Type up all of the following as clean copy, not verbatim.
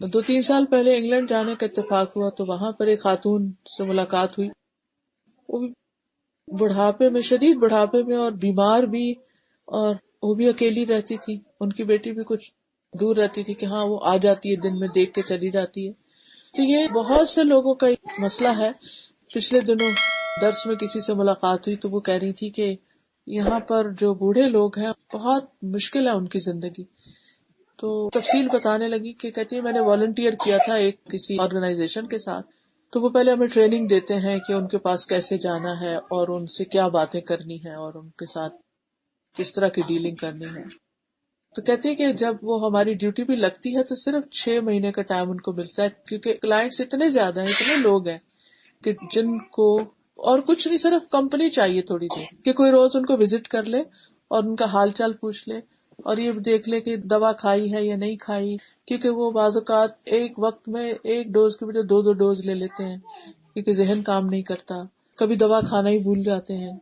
2-3 سال پہلے انگلینڈ جانے کا اتفاق ہوا تو وہاں پر ایک خاتون سے ملاقات ہوئی. وہ بھی بڑھاپے میں، شدید بڑھاپے میں، اور بیمار بھی، اور وہ بھی اکیلی رہتی تھی. ان کی بیٹی بھی کچھ دور رہتی تھی کہ ہاں وہ آ جاتی ہے دن میں، دیکھ کے چلی جاتی ہے. تو یہ بہت سے لوگوں کا ایک مسئلہ ہے. پچھلے دنوں درس میں کسی سے ملاقات ہوئی تو وہ کہہ رہی تھی کہ یہاں پر جو بوڑھے لوگ ہیں بہت مشکل ہے ان کی زندگی. تو تفصیل بتانے لگی کہ کہتی ہے میں نے والنٹیئر کیا تھا ایک کسی آرگنائزیشن کے ساتھ. تو وہ پہلے ہمیں ٹریننگ دیتے ہیں کہ ان کے پاس کیسے جانا ہے اور ان سے کیا باتیں کرنی ہے اور ان کے ساتھ کس طرح کی ڈیلنگ کرنی ہے. تو کہتے ہیں کہ جب وہ ہماری ڈیوٹی بھی لگتی ہے تو صرف 6 مہینے کا ٹائم ان کو ملتا ہے، کیونکہ کلائنٹس اتنے زیادہ ہیں، اتنے لوگ ہیں کہ جن کو اور کچھ نہیں، صرف کمپنی چاہیے تھوڑی دیر کہ کوئی روز ان کو وزٹ کر لے اور ان کا حال چال پوچھ لے اور یہ دیکھ لے کہ دوا کھائی ہے یا نہیں کھائی. کیونکہ وہ بعض اوقات ایک وقت میں ایک ڈوز کی بجائے 2 ڈوز لے لیتے ہیں کیونکہ ذہن کام نہیں کرتا. کبھی دوا کھانا ہی بھول جاتے ہیں،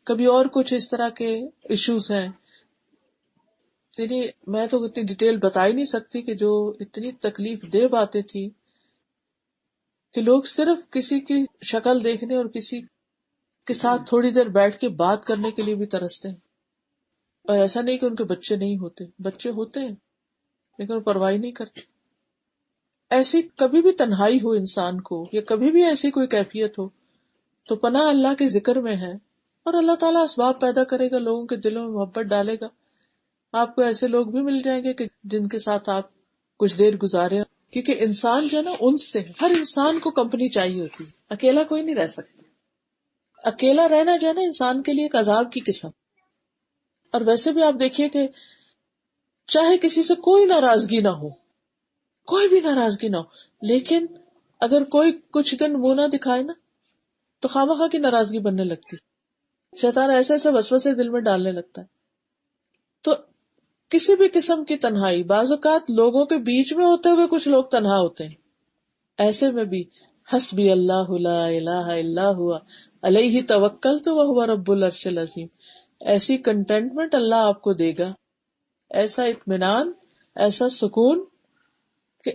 کبھی اور کچھ اس طرح کے ایشوز ہیں. یعنی میں تو اتنی ڈیٹیل بتا ہی نہیں سکتی کہ جو اتنی تکلیف دہ باتیں تھی کہ لوگ صرف کسی کی شکل دیکھنے اور کسی کے ساتھ تھوڑی دیر بیٹھ کے بات کرنے کے لیے بھی ترستے ہیں. اور ایسا نہیں کہ ان کے بچے نہیں ہوتے، بچے ہوتے ہیں لیکن وہ پرواہ نہیں کرتے. ایسی کبھی بھی تنہائی ہو انسان کو یا کبھی بھی ایسی کوئی کیفیت ہو تو پناہ اللہ کے ذکر میں ہے، اور اللہ تعالیٰ اسباب پیدا کرے گا، لوگوں کے دلوں میں محبت ڈالے گا. آپ کو ایسے لوگ بھی مل جائیں گے کہ جن کے ساتھ آپ کچھ دیر گزارے. کیونکہ انسان جو ہے نا ان سے، ہر انسان کو کمپنی چاہیے ہوتی ہے، اکیلا کوئی نہیں رہ سکتا. اکیلا رہنا جو ہے نا انسان کے لیے ایک عذاب کی قسم. اور ویسے بھی آپ دیکھیے کہ چاہے کسی سے کوئی ناراضگی نہ ہو، کوئی بھی ناراضگی نہ ہو، لیکن اگر کوئی کچھ دن منہ نہ دکھائے نا تو خواہ کی ناراضگی بننے لگتی. شیطان ایسے ایسے وسوسے دل میں ڈالنے لگتا ہے. تو کسی بھی قسم کی تنہائی، بعض اوقات لوگوں کے بیچ میں ہوتے ہوئے کچھ لوگ تنہا ہوتے ہیں، ایسے میں بھی حسبی اللہ لا الہ الا ہوا علیہ توکلت وہو رب العرش العظیم. ایسی کنٹینٹمنٹ اللہ آپ کو دے گا، ایسا اطمینان، ایسا سکون کہ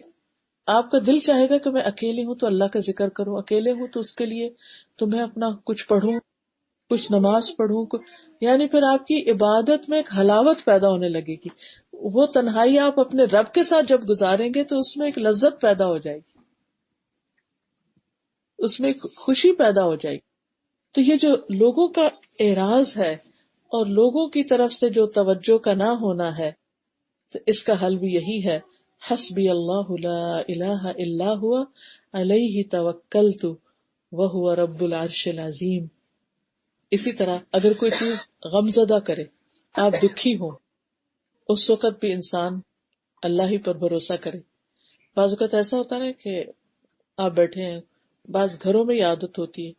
آپ کا دل چاہے گا کہ میں اکیلی ہوں تو اللہ کا ذکر کروں، اکیلے ہوں تو اس کے لیے تمہیں اپنا کچھ پڑھوں، کچھ نماز پڑھوں. یعنی پھر آپ کی عبادت میں ایک حلاوت پیدا ہونے لگے گی. وہ تنہائی آپ اپنے رب کے ساتھ جب گزاریں گے تو اس میں ایک لذت پیدا ہو جائے گی، اس میں ایک خوشی پیدا ہو جائے گی. تو یہ جو لوگوں کا اعراض ہے اور لوگوں کی طرف سے جو توجہ کا نہ ہونا ہے، تو اس کا حل بھی یہی ہے، حسبی اللہ لا الہ الا ہوا علیہ توکلت وہو رب العرش العظیم. اسی طرح اگر کوئی چیز غمزدہ کرے، آپ دکھی ہوں، اس وقت بھی انسان اللہ ہی پر بھروسہ کرے. بعض اوقات ایسا ہوتا ہے کہ آپ بیٹھے ہیں، بعض گھروں میں یہ عادت ہوتی ہے،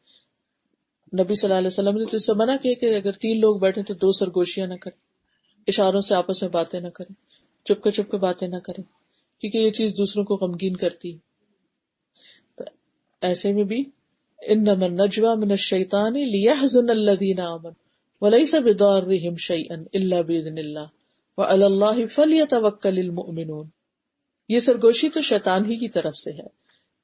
نبی صلی اللہ علیہ وسلم نے تو اس سے منع کیا کہ اگر 3 لوگ بیٹھے تو 2 سرگوشیاں نہ کریں، اشاروں سے آپس میں باتیں نہ کریں، چپ کے باتیں نہ کریں، کیونکہ یہ چیز دوسروں کو غمگین کرتی ہے. تو ایسے میں بھی انما النجوى من الشیطان لیحزن الذین آمنوا ولیس بضارهم شیئا الا باذن اللہ وعلی اللہ فلیتوکل المؤمنون. یہ سرگوشی تو شیطان ہی کی طرف سے ہے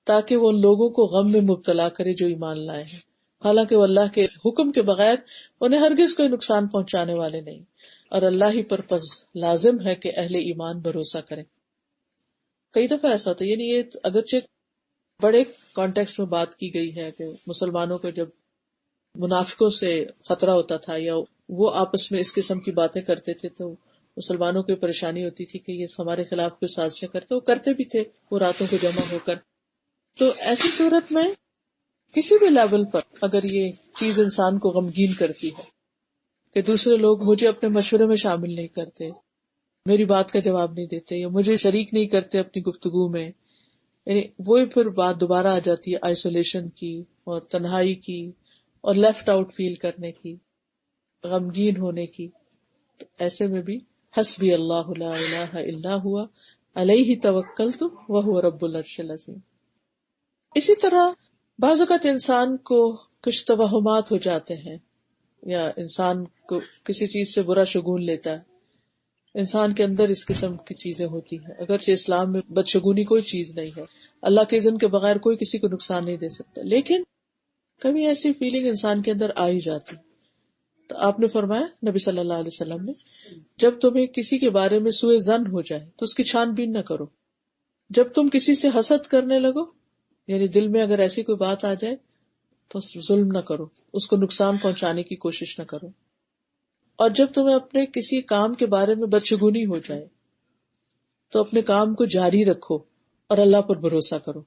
تاکہ وہ ان لوگوں کو غم میں مبتلا کرے جو ایمان لائے ہیں، حالانکہ وہ اللہ کے حکم کے بغیر انہیں ہرگز کوئی نقصان پہنچانے والے نہیں، اور اللہ ہی پر پس لازم ہے کہ اہل ایمان بھروسہ کریں. کئی دفعہ ایسا ہوتا ہے، یعنی یہ اگرچہ بڑے کانٹیکسٹ میں بات کی گئی ہے کہ مسلمانوں کو جب منافقوں سے خطرہ ہوتا تھا یا وہ آپس میں اس قسم کی باتیں کرتے تھے تو مسلمانوں کو پریشانی ہوتی تھی کہ یہ ہمارے خلاف کوئی سازشیں کرتے، وہ کرتے بھی تھے وہ راتوں کو جمع ہو کر. تو ایسی صورت میں کسی بھی لیول پر اگر یہ چیز انسان کو غمگین کرتی ہے کہ دوسرے لوگ مجھے اپنے مشورے میں شامل نہیں کرتے، میری بات کا جواب نہیں دیتے یا مجھے شریک نہیں کرتے اپنی گفتگو میں، یعنی وہی پھر بات دوبارہ آ جاتی ہے آئسولیشن کی اور تنہائی کی اور لیفٹ آؤٹ فیل کرنے کی، غمگین ہونے کی. تو ایسے میں بھی حسبی اللہ لا الہ الا ہوا علیہ توکلت وہو رب العرش العظیم. اسی طرح بعض اوقات انسان کو کچھ توہمات ہو جاتے ہیں یا انسان کو کسی چیز سے برا شگون لیتا ہے، انسان کے اندر اس قسم کی چیزیں ہوتی ہیں. اگرچہ اسلام میں بدشگونی کوئی چیز نہیں ہے، اللہ کے اذن کے بغیر کوئی کسی کو نقصان نہیں دے سکتا، لیکن کبھی ایسی فیلنگ انسان کے اندر آ ہی جاتی. تو آپ نے فرمایا نبی صلی اللہ علیہ وسلم نے، جب تمہیں کسی کے بارے میں سوء ظن ہو جائے تو اس کی چھان بین نہ کرو. جب تم کسی سے حسد کرنے لگو، یعنی دل میں اگر ایسی کوئی بات آ جائے تو ظلم نہ کرو، اس کو نقصان پہنچانے کی کوشش نہ کرو. اور جب تمہیں اپنے کسی کام کے بارے میں بدشگونی ہو جائے تو اپنے کام کو جاری رکھو اور اللہ پر بھروسہ کرو.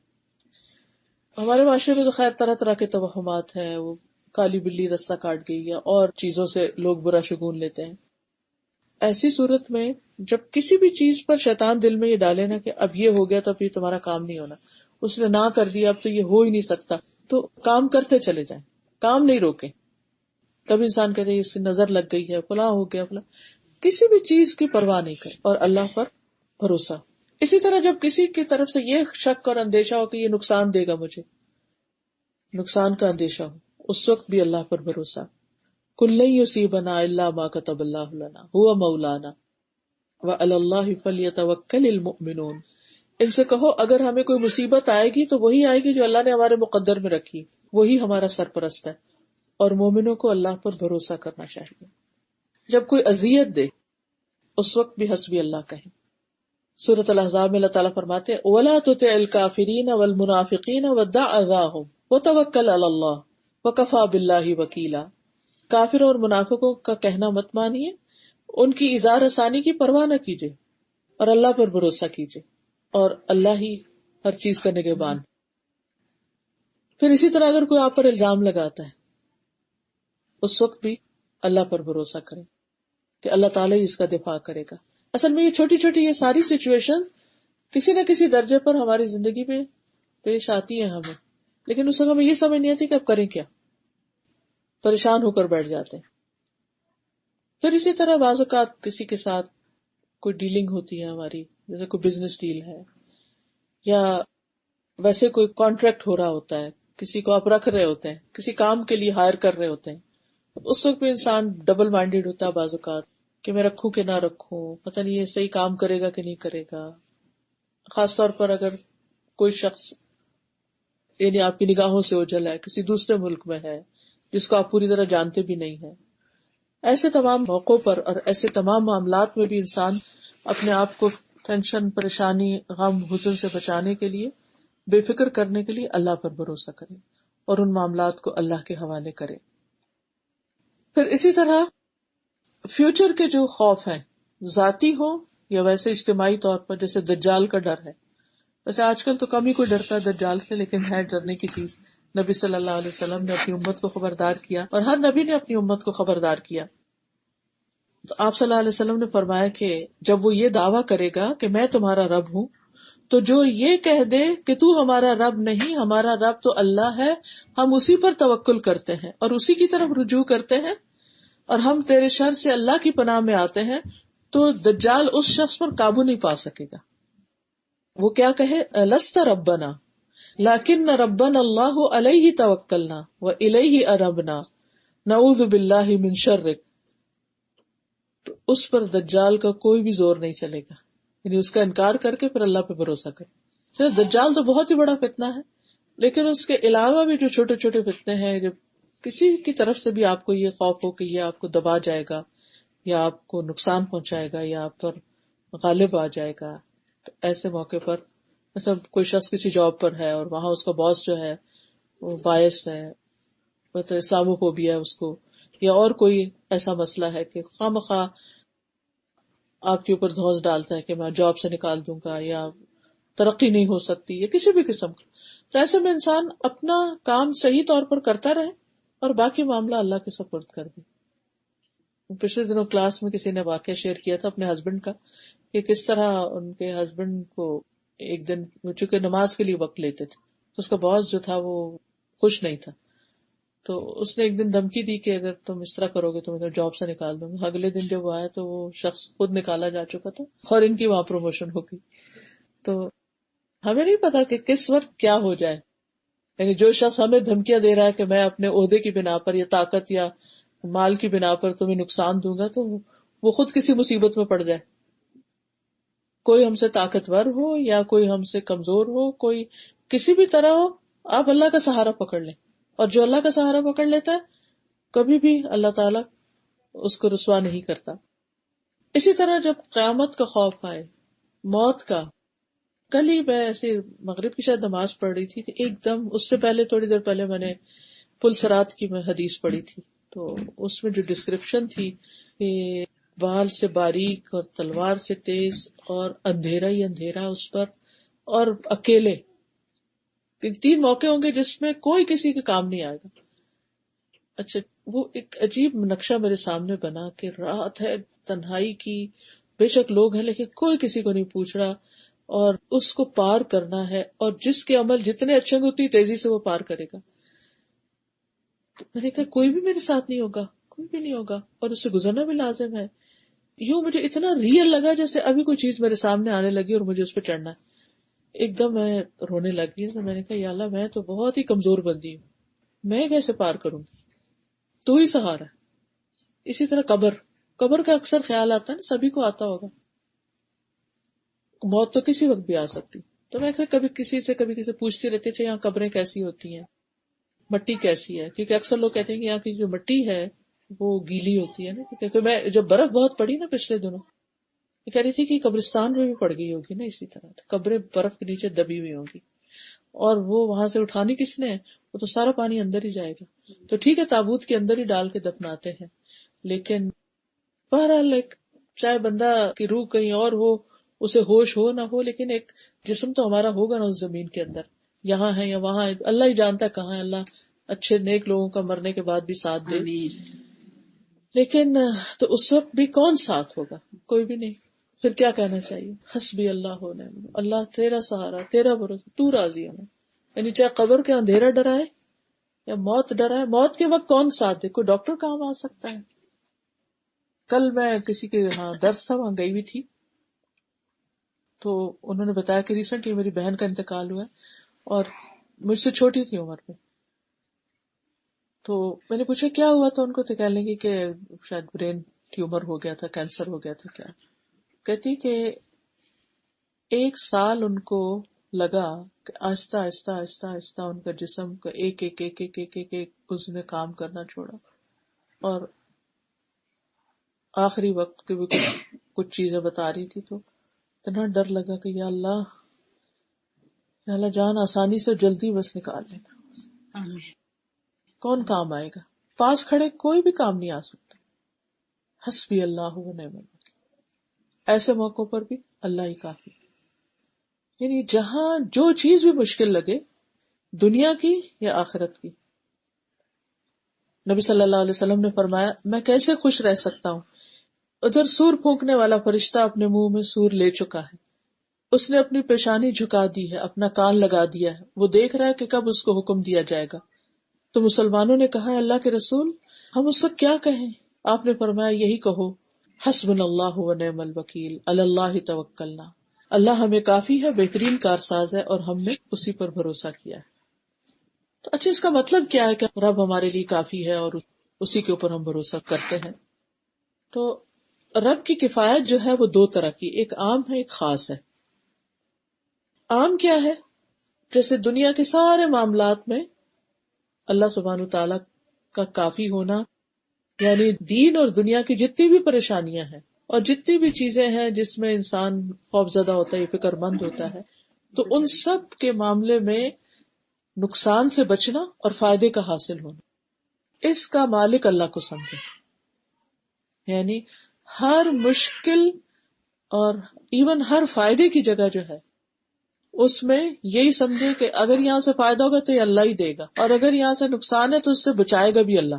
ہمارے معاشرے میں تو خیر طرح طرح کے توہمات ہیں، وہ کالی بلی رسہ کاٹ گئی یا اور چیزوں سے لوگ برا شگون لیتے ہیں. ایسی صورت میں جب کسی بھی چیز پر شیطان دل میں یہ ڈالے نا کہ اب یہ ہو گیا تو اب یہ تمہارا کام نہیں ہونا، اس نے نہ کر دیا اب تو یہ ہو ہی نہیں سکتا، تو کام کرتے چلے جائیں، کام نہیں روکیں. کبھی انسان کہتے ہیں اس کی نظر لگ گئی ہے، فلاں ہو گیا فلاں، کسی بھی چیز کی پرواہ نہیں کرے اور اللہ پر بھروسہ. اسی طرح جب کسی کی طرف سے یہ شک اور اندیشہ ہو کہ یہ نقصان دے گا مجھے، نقصان کا اندیشہ ہو، اس وقت بھی اللہ پر بھروسہ. کل لن یصیبنا الا ما کتب اللہ لنا هو مولانا وعلی اللہ فلیتوکل المؤمنون. ان سے کہو اگر ہمیں کوئی مصیبت آئے گی تو وہی آئے گی جو اللہ نے ہمارے مقدر میں رکھی، وہی ہمارا سرپرست ہے، اور مومنوں کو اللہ پر بھروسہ کرنا چاہیے. جب کوئی اذیت دے اس وقت بھی حسبی اللہ کہیں. سورۃ الاحزاب میں اللہ تعالیٰ فرماتے ہیں وَلَا تُطِعِ الْكَافِرِينَ وَالْمُنَافِقِينَ وَدَعْ أَذَاهُمْ وَتَوَكَّلْ عَلَى اللَّهِ وَكَفَى بِاللَّهِ وَكِيلًا. کافر اور منافقوں کا کہنا مت مانیے، ان کی ایذا رسانی کی پرواہ نہ کیجیے اور اللہ پر بھروسہ کیجیے، اور اللہ ہی ہر چیز کا نگہبان. پھر اسی طرح اگر کوئی آپ پر الزام لگاتا ہے اس وقت بھی اللہ پر بھروسہ کریں کہ اللہ تعالیٰ ہی اس کا دفاع کرے گا. اصل میں یہ چھوٹی چھوٹی یہ ساری سچویشن کسی نہ کسی درجے پر ہماری زندگی میں پیش آتی ہیں ہمیں، لیکن اس وقت ہمیں یہ سمجھ نہیں آتی کہ اب کریں کیا، پریشان ہو کر بیٹھ جاتے ہیں. پھر اسی طرح بعض اوقات کسی کے ساتھ کوئی ڈیلنگ ہوتی ہے ہماری، جیسے کوئی بزنس ڈیل ہے یا ویسے کوئی کانٹریکٹ ہو رہا ہوتا ہے، کسی کو آپ رکھ رہے ہوتے ہیں، کسی کام کے لیے ہائر کر رہے ہوتے ہیں، اس وقت بھی انسان ڈبل مائنڈیڈ ہوتا ہے بعض اوقات کہ میں رکھوں کہ نہ رکھوں، پتہ نہیں یہ صحیح کام کرے گا کہ نہیں کرے گا. خاص طور پر اگر کوئی شخص یعنی آپ کی نگاہوں سے اوجھل ہے، کسی دوسرے ملک میں ہے جس کو آپ پوری طرح جانتے بھی نہیں ہیں. ایسے تمام موقعوں پر اور ایسے تمام معاملات میں بھی انسان اپنے آپ کو ٹینشن، پریشانی، غم، حزن سے بچانے کے لیے، بے فکر کرنے کے لیے اللہ پر بھروسہ کرے اور ان معاملات کو اللہ کے حوالے کرے. پھر اسی طرح فیوچر کے جو خوف ہیں، ذاتی ہو یا ویسے اجتماعی طور پر، جیسے دجال کا ڈر ہے. ویسے آج کل تو کم ہی کوئی ڈرتا ہے دجال سے، لیکن ہے ڈرنے کی چیز. نبی صلی اللہ علیہ وسلم نے اپنی امت کو خبردار کیا اور ہر نبی نے اپنی امت کو خبردار کیا. تو آپ صلی اللہ علیہ وسلم نے فرمایا کہ جب وہ یہ دعویٰ کرے گا کہ میں تمہارا رب ہوں، تو جو یہ کہہ دے کہ تو ہمارا رب نہیں، ہمارا رب تو اللہ ہے، ہم اسی پر توکل کرتے ہیں اور اسی کی طرف رجوع کرتے ہیں، اور ہم تیرے شر سے اللہ کی پناہ میں آتے ہیں، تو دجال اس شخص پر قابو نہیں پا سکے گا. وہ کیا کہے، لست ربنا لیکن ربنا اللہ علیہ توکلنا والیہ انبنا نعوذ باللہ من شرک. تو اس پر دجال کا کوئی بھی زور نہیں چلے گا، یعنی اس کا انکار کر کے پھر اللہ پہ بھروسہ کرے. دجال تو بہت ہی بڑا فتنہ ہے، لیکن اس کے علاوہ بھی جو چھوٹے چھوٹے فتنے ہیں، جب کسی کی طرف سے بھی آپ کو یہ خوف ہو کہ یہ آپ کو دبا جائے گا یا آپ کو نقصان پہنچائے گا یا آپ پر غالب آ جائے گا، تو ایسے موقع پر مثلا کوئی شخص کسی جاب پر ہے اور وہاں اس کا باس جو ہے وہ بائس ہے، مطلب اسلامو فوبیا ہے اس کو، یا اور کوئی ایسا مسئلہ ہے کہ خواہ مخواہ آپ کے اوپر دھوس ڈالتا ہے کہ میں جاب سے نکال دوں گا یا ترقی نہیں ہو سکتی یا کسی بھی قسم کا، تو ایسے میں انسان اپنا کام صحیح طور پر کرتا رہے اور باقی معاملہ اللہ کے سپرد کر دے. پچھلے دنوں کلاس میں کسی نے واقعہ شیئر کیا تھا اپنے ہسبینڈ کا، کہ کس طرح ان کے ہسبینڈ کو ایک دن چونکہ نماز کے لیے وقت لیتے تھے تو اس کا باس جو تھا وہ خوش نہیں تھا، تو اس نے ایک دن دھمکی دی کہ اگر تم اس طرح کرو گے تو میں جاب سے نکال دوں گا. اگلے دن جب وہ آیا تو وہ شخص خود نکالا جا چکا تھا اور ان کی وہاں پروموشن ہو گئی. تو ہمیں نہیں پتا کہ کس وقت کیا ہو جائے، یعنی جو شخص ہمیں دھمکیاں دے رہا ہے کہ میں اپنے عہدے کی بنا پر یا طاقت یا مال کی بنا پر تمہیں نقصان دوں گا، تو وہ خود کسی مصیبت میں پڑ جائے کوئی ہم سے طاقتور ہو یا کوئی ہم سے کمزور ہو، کوئی کسی بھی طرح ہو، آپ اللہ کا سہارا پکڑ لیں. اور جو اللہ کا سہارا پکڑ لیتا ہے کبھی بھی اللہ تعالیٰ اس کو رسوا نہیں کرتا. اسی طرح جب قیامت کا خوف آئے، موت کا، کل ہی میں ایسے مغرب کی شاید نماز پڑھ رہی تھی، ایک دم اس سے پہلے تھوڑی دیر پہلے میں نے پل صراط کی میں حدیث پڑھی تھی، تو اس میں جو ڈسکرپشن تھی کہ بال سے باریک اور تلوار سے تیز اور اندھیرا ہی اندھیرا اس پر، اور اکیلے، کہ 3 موقع ہوں گے جس میں کوئی کسی کے کام نہیں آئے گا. اچھا، وہ ایک عجیب نقشہ میرے سامنے بنا کہ رات ہے، تنہائی کی، بے شک لوگ ہیں لیکن کوئی کسی کو نہیں پوچھ رہا، اور اس کو پار کرنا ہے، اور جس کے عمل جتنے اچھے ہوں گے اتنی تیزی سے وہ پار کرے گا. تو میں نے کہا کوئی بھی میرے ساتھ نہیں ہوگا، کوئی بھی نہیں ہوگا، اور اس سے گزرنا بھی لازم ہے. یوں مجھے اتنا ریئل لگا جیسے ابھی کوئی چیز میرے سامنے آنے لگی اور مجھے اس پہ چڑھنا ہے. ایک دم میں رونے لگی. تو میں نے کہا یا اللہ، میں تو بہت ہی کمزور بندی ہوں، میں کیسے پار کروں گی، تو ہی سہارا. اسی طرح قبر کا اکثر خیال آتا ہے نا، سبھی کو آتا ہوگا. موت تو کسی وقت بھی آ سکتی. تو میں اکثر کبھی کسی سے پوچھتی رہتی اچھا یہاں قبریں کیسی ہوتی ہیں، مٹی کیسی ہے، کیونکہ اکثر لوگ کہتے ہیں کہ یہاں کی جو مٹی ہے وہ گیلی ہوتی ہے نا. کیونکہ میں جب برف بہت پڑی نا پچھلے دنوں، یہ کہہ رہی تھی کہ قبرستان میں بھی پڑ گئی ہوگی نا اسی طرح، قبریں برف کے نیچے دبی ہوئی ہوں گی، اور وہ وہاں سے اٹھانی کس نے ہے، وہ تو سارا پانی اندر ہی جائے گا. تو ٹھیک ہے تابوت کے اندر ہی ڈال کے دفناتے ہیں، لیکن بہرحال ایک چاہے بندہ کی روح کہیں اور ہو، اسے ہوش ہو نہ ہو، لیکن ایک جسم تو ہمارا ہوگا نا اس زمین کے اندر، یہاں ہے یا وہاں ہے، اللہ ہی جانتا ہے کہاں ہے. اللہ اچھے نیک لوگوں کا مرنے کے بعد بھی ساتھ دے. لیکن تو اس وقت بھی کون ساتھ ہوگا؟ کوئی بھی نہیں. پھر کیا کہنا چاہیے؟ حسبی اللہ و نعم الوکیل، اللہ تیرا سہارا، تیرا بھروسہ، تو راضی ہے. یعنی چاہے قبر کے اندھیرا ڈرائے یا موت ڈرائے، موت کے وقت کون ساتھ دے؟ کوئی ڈاکٹر کام آ سکتا ہے؟ کل میں کسی کے یہاں درس تھا، وہاں گئی ہوئی تھی، تو انہوں نے بتایا کہ ریسنٹلی میری بہن کا انتقال ہوا ہے اور مجھ سے چھوٹی تھی عمر میں. تو میں نے پوچھا کیا ہوا تھا ان کو، تو کہنے لگی کہ شاید برین ٹیومر ہو گیا تھا، کینسر ہو گیا تھا. کیا کہتی کہ 1 سال ان کو لگا کہ آہستہ آہستہ آہستہ آہستہ ان کا جسم کا ایک ایک ایک ایک ایک ایک ایک اس نے کام کرنا چھوڑا، اور آخری وقت کے بھی کچھ چیزیں بتا رہی تھی. تو اتنا ڈر لگا کہ یا اللہ جان آسانی سے جلدی بس نکال لینا. کون کام آئے گا؟ پاس کھڑے کوئی بھی کام نہیں آ سکتا. حسبی اللہ و نعم الوکیل. ایسے موقعوں پر بھی اللہ ہی کافی. یعنی جہاں جو چیز بھی مشکل لگے، دنیا کی یا آخرت کی، نبی صلی اللہ علیہ وسلم نے فرمایا میں کیسے خوش رہ سکتا ہوں، ادھر سور پھونکنے والا فرشتہ اپنے منہ میں سور لے چکا ہے، اس نے اپنی پیشانی جھکا دی ہے، اپنا کان لگا دیا ہے، وہ دیکھ رہا ہے کہ کب اس کو حکم دیا جائے گا. تو مسلمانوں نے کہا اللہ کے رسول ہم اس وقت کیا کہیں؟ آپ نے فرمایا یہی کہو حسبنا اللہ و نعم الوکیل، علی اللہ توکلنا، اللہ ہمیں کافی ہے، بہترین کارساز ہے، اور ہم نے اسی پر بھروسہ کیا ہے. تو اچھا اس کا مطلب کیا ہے کہ رب ہمارے لیے کافی ہے اور اسی کے اوپر ہم بھروسہ کرتے ہیں؟ تو رب کی کفایت جو ہے وہ 2 طرح کی، ایک عام ہے، ایک خاص ہے. عام کیا ہے؟ جیسے دنیا کے سارے معاملات میں اللہ سبحانہ تعالیٰ کا کافی ہونا، یعنی دین اور دنیا کی جتنی بھی پریشانیاں ہیں اور جتنی بھی چیزیں ہیں جس میں انسان خوف زدہ ہوتا ہے، فکر مند ہوتا ہے، تو ان سب کے معاملے میں نقصان سے بچنا اور فائدے کا حاصل ہونا، اس کا مالک اللہ کو سمجھے. یعنی ہر مشکل اور ایون ہر فائدے کی جگہ جو ہے اس میں یہی سمجھے کہ اگر یہاں سے فائدہ ہوگا تو یہ اللہ ہی دے گا، اور اگر یہاں سے نقصان ہے تو اس سے بچائے گا بھی اللہ.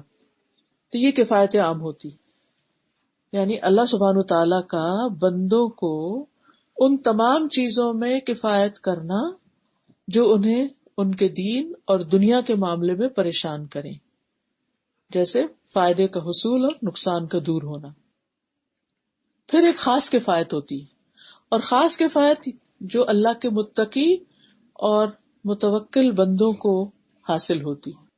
تو یہ کفایت عام ہوتی. یعنی اللہ سبحانہ تعالیٰ کا بندوں کو ان تمام چیزوں میں کفایت کرنا جو انہیں ان کے دین اور دنیا کے معاملے میں پریشان کریں، جیسے فائدے کا حصول اور نقصان کا دور ہونا. پھر ایک خاص کفایت ہوتی ہے، اور خاص کفایت جو اللہ کے متقی اور متوکل بندوں کو حاصل ہوتی ہے،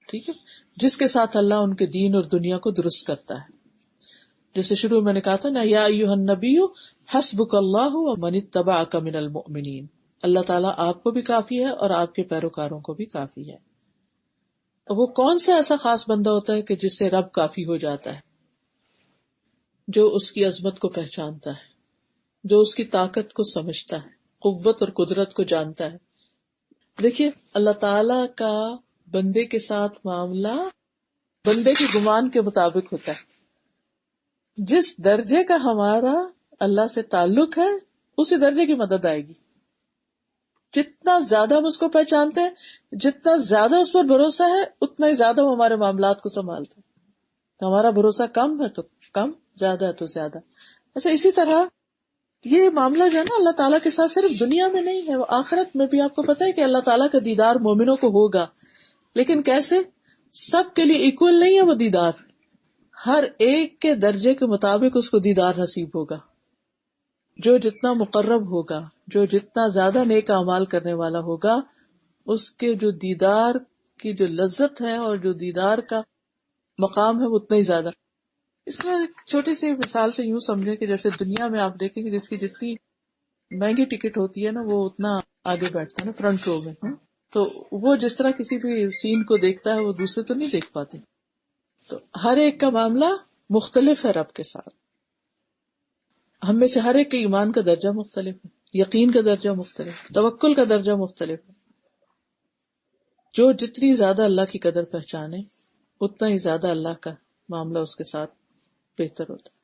ٹھیک ہے، جس کے ساتھ اللہ ان کے دین اور دنیا کو درست کرتا ہے. جیسے شروع میں نے کہا تھا نا، یا ایھا النبی حسبک اللہ ومن اتبعک من المؤمنین، اللہ تعالیٰ آپ کو بھی کافی ہے اور آپ کے پیروکاروں کو بھی کافی ہے. وہ کون سا ایسا خاص بندہ ہوتا ہے کہ جس سے رب کافی ہو جاتا ہے؟ جو اس کی عظمت کو پہچانتا ہے، جو اس کی طاقت کو سمجھتا ہے، قوت اور قدرت کو جانتا ہے. دیکھیے اللہ تعالی کا بندے کے ساتھ معاملہ بندے کے گمان کے مطابق ہوتا ہے. جس درجے کا ہمارا اللہ سے تعلق ہے اسی درجے کی مدد آئے گی. جتنا زیادہ ہم اس کو پہچانتے ہیں، جتنا زیادہ اس پر بھروسہ ہے، اتنا ہی زیادہ وہ ہمارے معاملات کو سنبھالتے ہیں. ہمارا بھروسہ کم ہے تو کم، زیادہ ہے تو زیادہ. اچھا، اسی طرح یہ معاملہ جو ہے نا اللہ تعالیٰ کے ساتھ صرف دنیا میں نہیں ہے، وہ آخرت میں بھی. آپ کو پتا ہے کہ اللہ تعالیٰ کا دیدار مومنوں کو ہوگا، لیکن کیسے؟ سب کے لیے ایکول نہیں ہے وہ دیدار. ہر ایک کے درجے کے مطابق اس کو دیدار نصیب ہوگا. جو جتنا مقرب ہوگا، جو جتنا زیادہ نیک اعمال کرنے والا ہوگا، اس کے جو دیدار کی جو لذت ہے اور جو دیدار کا مقام ہے وہ اتنا ہی زیادہ. اس میں ایک چھوٹی سی مثال سے یوں سمجھے کہ جیسے دنیا میں آپ دیکھیں کہ جس کی جتنی مہنگی ٹکٹ ہوتی ہے نا وہ اتنا آگے بیٹھتا ہے نا فرنٹ رو میں، تو وہ جس طرح کسی بھی سین کو دیکھتا ہے وہ دوسرے تو نہیں دیکھ پاتے. تو ہر ایک کا معاملہ مختلف ہے رب کے ساتھ. ہم میں سے ہر ایک کے ایمان کا درجہ مختلف ہے، یقین کا درجہ مختلف ہے، توکل کا درجہ مختلف ہے. جو جتنی زیادہ اللہ کی قدر پہچانے اتنا ہی زیادہ اللہ کا معاملہ اس کے ساتھ بہتر ہوتا ہے.